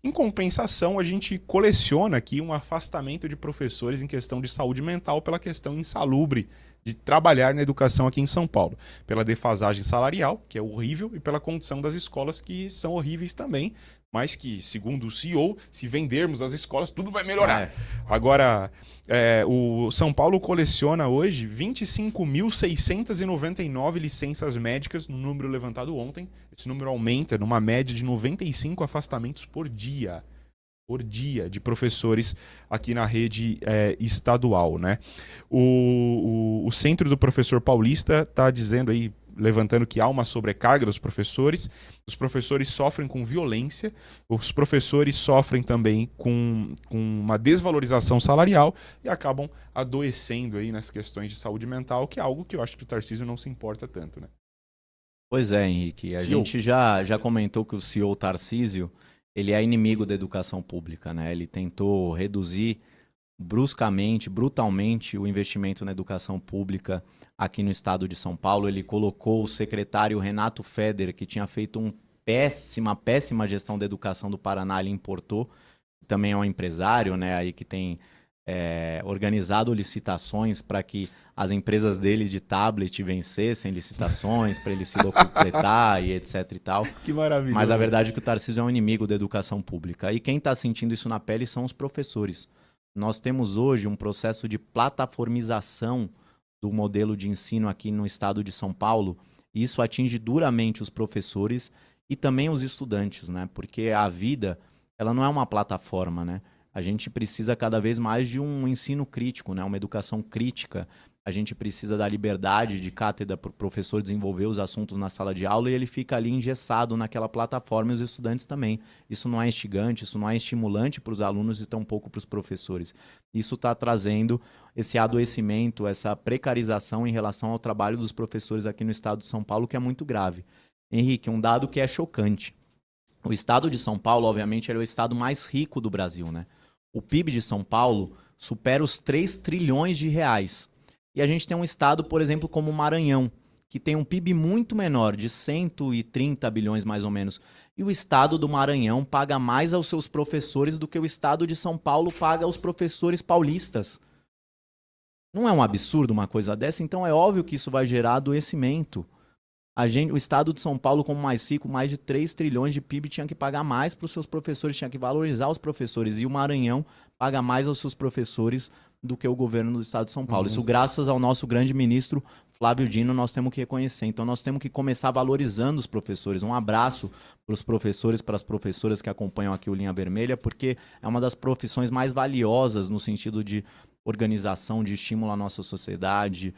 Em compensação, a gente coleciona aqui um afastamento de professores em questão de saúde mental pela questão insalubre de trabalhar na educação aqui em São Paulo, pela defasagem salarial, que é horrível, e pela condição das escolas, que são horríveis também, mas que, segundo o CEO, se vendermos as escolas, tudo vai melhorar. Agora, o São Paulo coleciona hoje 25.699 licenças médicas, no número levantado ontem. Esse número aumenta numa média de 95 afastamentos por dia de professores aqui na rede estadual, né? O Centro do Professor Paulista está dizendo aí, levantando que há uma sobrecarga dos professores, os professores sofrem com violência, os professores sofrem também com uma desvalorização salarial e acabam adoecendo aí nas questões de saúde mental, que é algo que eu acho que o Tarcísio não se importa tanto, né? Pois é, Henrique, a gente já comentou que o CEO Tarcísio, ele é inimigo da educação pública, né? Ele tentou reduzir bruscamente, brutalmente o investimento na educação pública aqui no estado de São Paulo. Ele colocou o secretário Renato Feder, que tinha feito uma péssima gestão da educação do Paraná, ele importou. Também é um empresário, né, aí que tem organizado licitações para que as empresas dele de tablet vencessem licitações, para ele se locupletar e etc e tal. Que maravilha. Mas a verdade é que o Tarcísio é um inimigo da educação pública. E quem está sentindo isso na pele são os professores. Nós temos hoje um processo de plataformização do modelo de ensino aqui no estado de São Paulo, e isso atinge duramente os professores e também os estudantes, né? Porque a vida, ela não é uma plataforma, né? A gente precisa cada vez mais de um ensino crítico, né? Uma educação crítica. A gente precisa da liberdade de cátedra para o professor desenvolver os assuntos na sala de aula e ele fica ali engessado naquela plataforma e os estudantes também. Isso não é instigante, isso não é estimulante para os alunos e tampouco para os professores. Isso está trazendo esse adoecimento, essa precarização em relação ao trabalho dos professores aqui no estado de São Paulo, que é muito grave. Henrique, um dado que é chocante. O estado de São Paulo, obviamente, é o estado mais rico do Brasil, né? O PIB de São Paulo supera os 3 trilhões de reais. E a gente tem um estado, por exemplo, como o Maranhão, que tem um PIB muito menor, de 130 bilhões mais ou menos. E o estado do Maranhão paga mais aos seus professores do que o estado de São Paulo paga aos professores paulistas. Não é um absurdo uma coisa dessa? Então é óbvio que isso vai gerar adoecimento. O estado de São Paulo, como mais rico, mais de 3 trilhões de PIB, tinha que pagar mais para os seus professores, tinha que valorizar os professores. E o Maranhão paga mais aos seus professores do que o governo do estado de São Paulo. Isso graças ao nosso grande ministro Flávio Dino, nós temos que reconhecer. Então nós temos que começar valorizando os professores. Um abraço para os professores, para as professoras que acompanham aqui o Linha Vermelha, porque é uma das profissões mais valiosas no sentido de organização, de estímulo à nossa sociedade,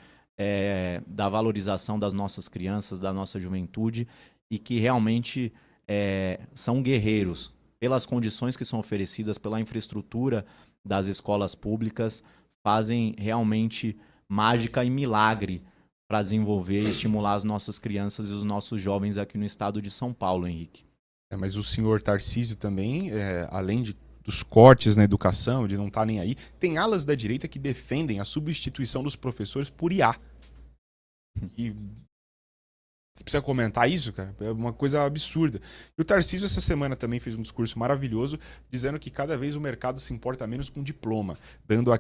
da valorização das nossas crianças, da nossa juventude, e que realmente são guerreiros pelas condições que são oferecidas, pela infraestrutura das escolas públicas, fazem realmente mágica e milagre para desenvolver e estimular as nossas crianças e os nossos jovens aqui no estado de São Paulo, Henrique. Mas o senhor Tarcísio também, além dos cortes na educação, de não estar nem aí, tem alas da direita que defendem a substituição dos professores por IA. E você precisa comentar isso, cara? É uma coisa absurda. E o Tarcísio essa semana também fez um discurso maravilhoso, dizendo que cada vez o mercado se importa menos com diploma, dando a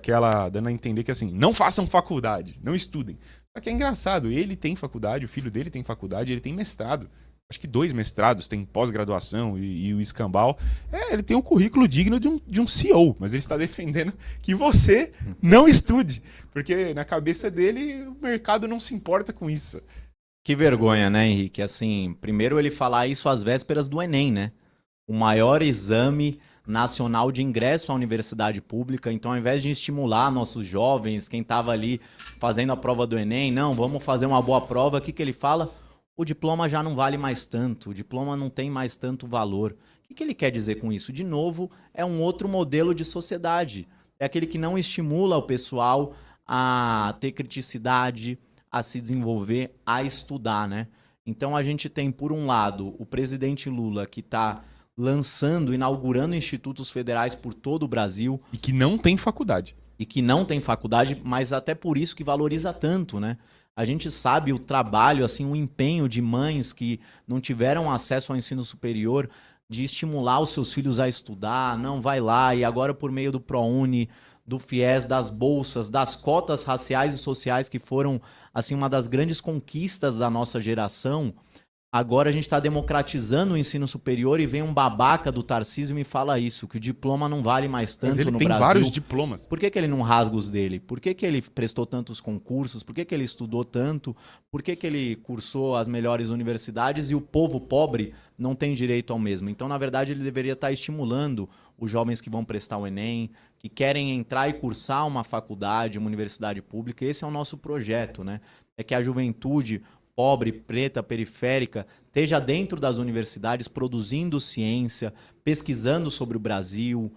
entender que assim, não façam faculdade, não estudem. Só que é engraçado, ele tem faculdade, o filho dele tem faculdade, ele tem mestrado. Acho que 2 mestrados, tem pós-graduação e o escambau. Ele tem um currículo digno de um CEO, mas ele está defendendo que você não estude, porque na cabeça dele o mercado não se importa com isso. Que vergonha, né, Henrique? Assim, primeiro ele falar isso às vésperas do Enem, né? O maior exame nacional de ingresso à universidade pública. Então, ao invés de estimular nossos jovens, quem estava ali fazendo a prova do Enem, não, vamos fazer uma boa prova, o que ele fala? O diploma já não vale mais tanto, o diploma não tem mais tanto valor. O que ele quer dizer com isso? De novo, é um outro modelo de sociedade. É aquele que não estimula o pessoal a ter criticidade, a se desenvolver, a estudar, né? Então a gente tem, por um lado, o presidente Lula que está inaugurando institutos federais por todo o Brasil. E que não tem faculdade. Mas até por isso que valoriza tanto, né? A gente sabe o trabalho, assim, o empenho de mães que não tiveram acesso ao ensino superior de estimular os seus filhos a estudar, não vai lá, e agora por meio do ProUni, do FIES, das bolsas, das cotas raciais e sociais que foram assim uma das grandes conquistas da nossa geração. Agora a gente está democratizando o ensino superior e vem um babaca do Tarcísio e me fala isso, que o diploma não vale mais tanto no Brasil. Mas ele tem vários diplomas. Por que ele não rasga os dele? Por que ele prestou tantos concursos? Por que ele estudou tanto? Por que ele cursou as melhores universidades e o povo pobre não tem direito ao mesmo? Então, na verdade, ele deveria estar estimulando os jovens que vão prestar o Enem, que querem entrar e cursar uma faculdade, uma universidade pública. Esse é o nosso projeto, né? É que a juventude pobre, preta, periférica, esteja dentro das universidades produzindo ciência, pesquisando sobre o Brasil,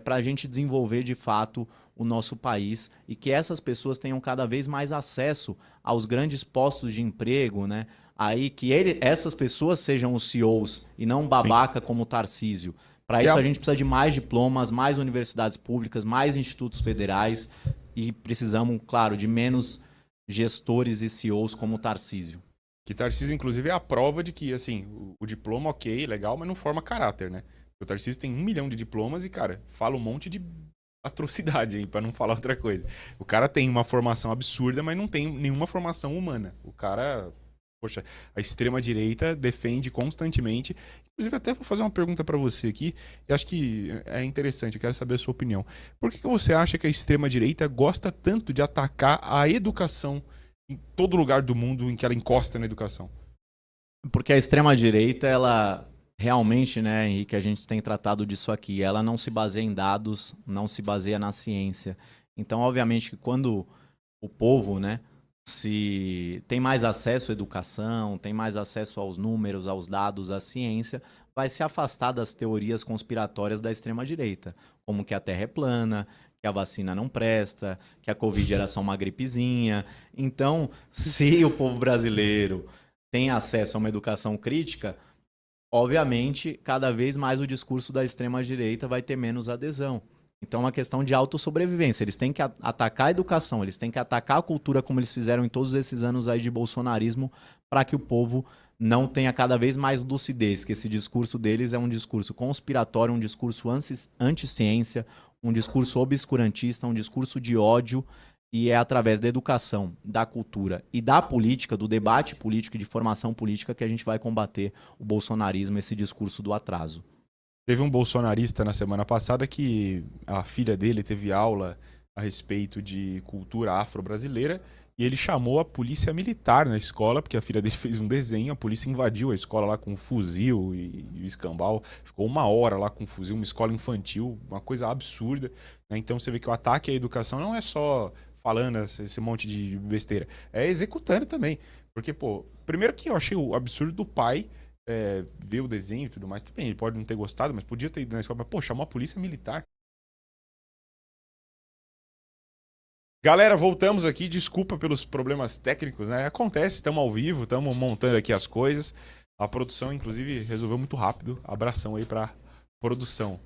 para a gente desenvolver de fato o nosso país e que essas pessoas tenham cada vez mais acesso aos grandes postos de emprego, né? Aí que essas pessoas sejam os CEOs e não um babaca como o Tarcísio. Para isso a gente precisa de mais diplomas, mais universidades públicas, mais institutos federais e precisamos, claro, de menos gestores e CEOs como o Tarcísio. Que Tarcísio, inclusive, é a prova de que, assim, o diploma, ok, legal, mas não forma caráter, né? O Tarcísio tem 1 milhão de diplomas e, cara, fala um monte de atrocidade aí, pra não falar outra coisa. O cara tem uma formação absurda, mas não tem nenhuma formação humana. O cara, poxa, a extrema-direita defende constantemente. Inclusive, até vou fazer uma pergunta pra você aqui, e acho que é interessante, eu quero saber a sua opinião. Por que você acha que a extrema-direita gosta tanto de atacar a educação em todo lugar do mundo em que ela encosta na educação? Porque a extrema-direita, ela realmente, né, Henrique, a gente tem tratado disso aqui, ela não se baseia em dados, não se baseia na ciência. Então, obviamente que quando o povo, né, se tem mais acesso à educação, tem mais acesso aos números, aos dados, à ciência, vai se afastar das teorias conspiratórias da extrema-direita, como que a Terra é plana, que a vacina não presta, que a Covid era só uma gripezinha. Então, se o povo brasileiro tem acesso a uma educação crítica, obviamente, cada vez mais o discurso da extrema-direita vai ter menos adesão. Então é uma questão de autossobrevivência. Eles têm que atacar a educação, eles têm que atacar a cultura como eles fizeram em todos esses anos aí de bolsonarismo para que o povo não tenha cada vez mais lucidez, que esse discurso deles é um discurso conspiratório, um discurso anti-ciência, um discurso obscurantista, um discurso de ódio, e é através da educação, da cultura e da política, do debate político e de formação política que a gente vai combater o bolsonarismo, esse discurso do atraso. Teve um bolsonarista na semana passada que a filha dele teve aula a respeito de cultura afro-brasileira e ele chamou a polícia militar na escola, porque a filha dele fez um desenho, a polícia invadiu a escola lá com um fuzil e o escambau, ficou 1 hora lá com um fuzil, uma escola infantil, uma coisa absurda, né? Então você vê que o ataque à educação não é só falando esse monte de besteira, é executando também, porque, pô, primeiro que eu achei o absurdo do pai ver o desenho e tudo mais. Tudo bem, ele pode não ter gostado, mas podia ter ido na escola. Mas, pô, chamou a polícia militar. Galera, voltamos aqui. Desculpa pelos problemas técnicos, né? Acontece, estamos ao vivo, estamos montando aqui as coisas. A produção, inclusive, resolveu muito rápido. Abração aí pra produção.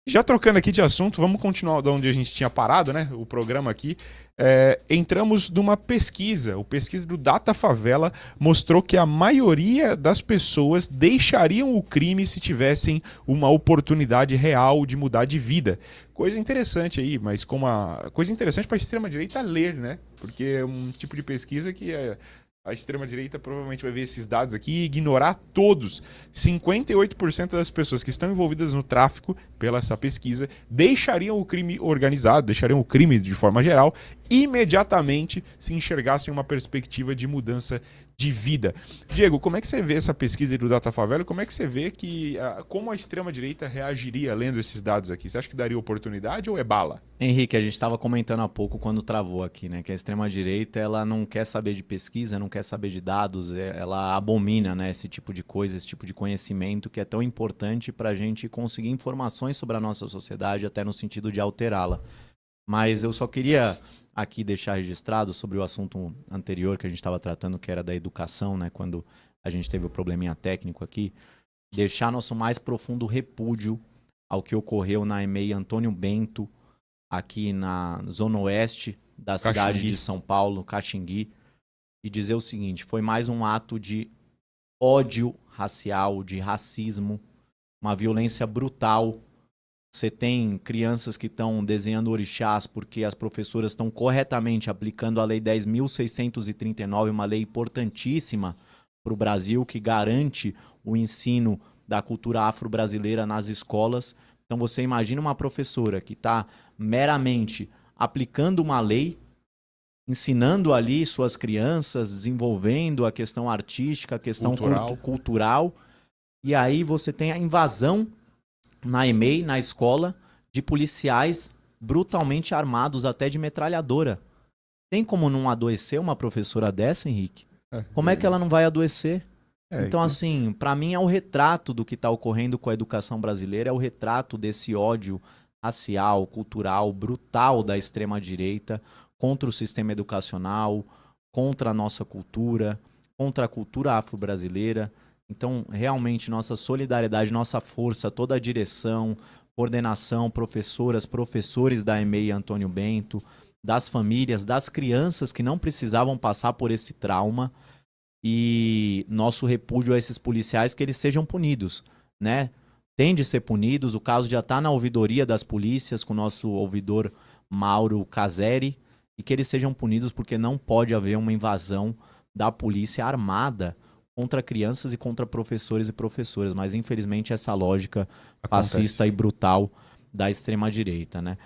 Já trocando aqui de assunto, vamos continuar de onde a gente tinha parado, né? O programa aqui. Entramos numa pesquisa. O pesquisa do Datafavela mostrou que a maioria das pessoas deixariam o crime se tivessem uma oportunidade real de mudar de vida. Coisa interessante aí, mas coisa interessante para a extrema-direita ler, né? Porque é um tipo de pesquisa que a extrema-direita provavelmente vai ver esses dados aqui e ignorar todos. 58% das pessoas que estão envolvidas no tráfico, pela essa pesquisa, deixariam o crime organizado, deixariam o crime de forma geral, imediatamente se enxergassem uma perspectiva de mudança de vida. Diego, como é que você vê essa pesquisa do Datafavela? Como é que você vê como a extrema-direita reagiria lendo esses dados aqui? Você acha que daria oportunidade ou é bala? Henrique, a gente estava comentando há pouco quando travou aqui, né? Que a extrema-direita ela não quer saber de pesquisa, não quer saber de dados, ela abomina, né, esse tipo de coisa, esse tipo de conhecimento que é tão importante para a gente conseguir informações sobre a nossa sociedade, até no sentido de alterá-la. Mas eu só queria aqui deixar registrado sobre o assunto anterior que a gente estava tratando, que era da educação, né? Quando a gente teve o probleminha técnico aqui, deixar nosso mais profundo repúdio ao que ocorreu na EMEI Antônio Bento, aqui na zona oeste da cidade de São Paulo, Caxingui, e dizer o seguinte: foi mais um ato de ódio racial, de racismo, uma violência brutal. Você tem crianças que estão desenhando orixás porque as professoras estão corretamente aplicando a Lei 10.639, uma lei importantíssima para o Brasil, que garante o ensino da cultura afro-brasileira nas escolas. Então você imagina uma professora que está meramente aplicando uma lei, ensinando ali suas crianças, desenvolvendo a questão artística, a questão cultural, e aí você tem a invasão na EMEI, na escola, de policiais brutalmente armados até de metralhadora. Tem como não adoecer uma professora dessa, Henrique? Como é que ela não vai adoecer? Então, assim, para mim é o retrato do que está ocorrendo com a educação brasileira, é o retrato desse ódio racial, cultural, brutal da extrema-direita contra o sistema educacional, contra a nossa cultura, contra a cultura afro-brasileira. Então, realmente, nossa solidariedade, nossa força, toda a direção, coordenação, professoras, professores da EMEI Antônio Bento, das famílias, das crianças que não precisavam passar por esse trauma, e nosso repúdio a esses policiais, que eles sejam punidos, né? Tem de ser punidos, o caso já está na ouvidoria das polícias com o nosso ouvidor Mauro Caseri, e que eles sejam punidos porque não pode haver uma invasão da polícia armada contra crianças e contra professores e professoras, mas infelizmente essa lógica fascista e brutal da extrema-direita, né?